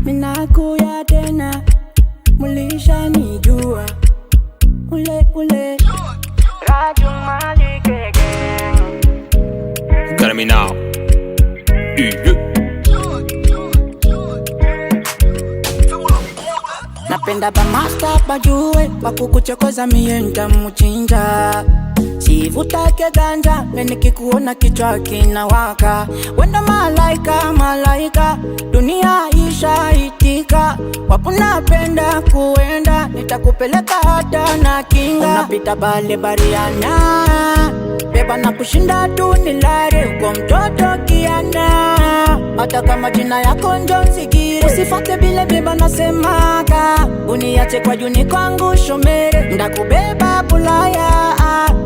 minakuya tena, mulisha nijua. Ule Raju Malike gang. Got me now. Napenda ba master bajue, wakukuchokoza mie nitamuchinja. Sivutake ganja, nikikuona kichwa kinawaka. Wenda malaika, dunia ishaitika. Wapu napenda kuenda, nitakupeleka hata na kinga. Unapita bale bariana, beba na kushinda tu nilare. Uko mtoto kiana, hata kama jina yako njo nsikire. Usifate bile beba nasemaka, uniache kwa juni kwangu shomere. Ndakubeba bulaya,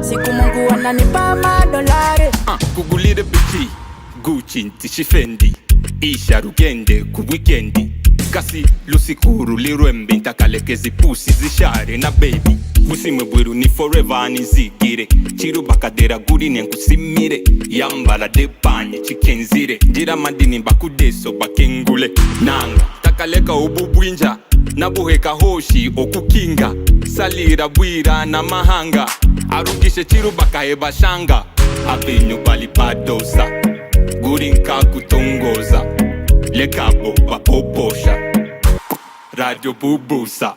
siku Mungu ananipa madolari. Kugulire biti, Gucci ntishi Fendi. Isha rugende ku weekendi. Kasi lusikuru lirwembe ntakalekezi pusi zishare na baby. Musimwe bwiru ni forever nizigire. Chiru bakadera guri nenkusimire. Yambala depanye chikenzire. Njira madini bakudeso bakengule. Nanga takaleka ububwinja, nabuheka hoshi okukinga. Salira bwira na mahanga, arukishe chiru bakaheba shanga. Abenyo bali badosa, guri nka kutongoza. Lekabo bapoposha, radio bubusa.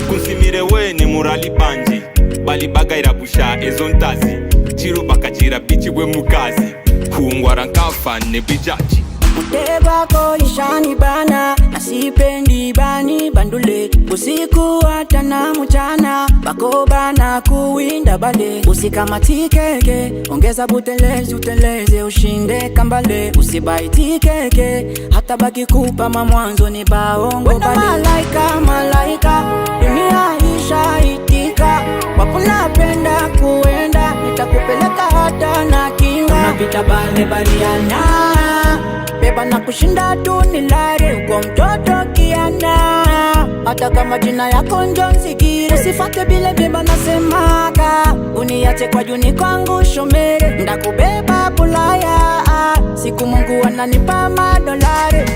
Kunsimire wene murali banji, bali bagaira busha ezontazi. Chiru bakachira bichi we mukazi, kuungwara nkafa ne bijaji. Uteba ko ishani bana, nasipendi bani bandule. Usiku hata na mchana, bako bana kuwinda bale. Usikamatikeke, ongeza butelezi uteleze ushinde kambale. Usibaitikeke, hata baki kupa mamwanzo ni baongo wenda bale. Malaika, dunia ishaitika. Wapu napenda kuenda, nitakupeleka hata na kinga. Unapita bale bariana, beba na kushinda tu nilare. Uko mtoto kiana, hata kama jina yako njo nsikire. Usifate bile beba nasemaka, uniache kwa juni kwangu shomere. Ndakubeba bulaya, siku Mungu ananipa madolari.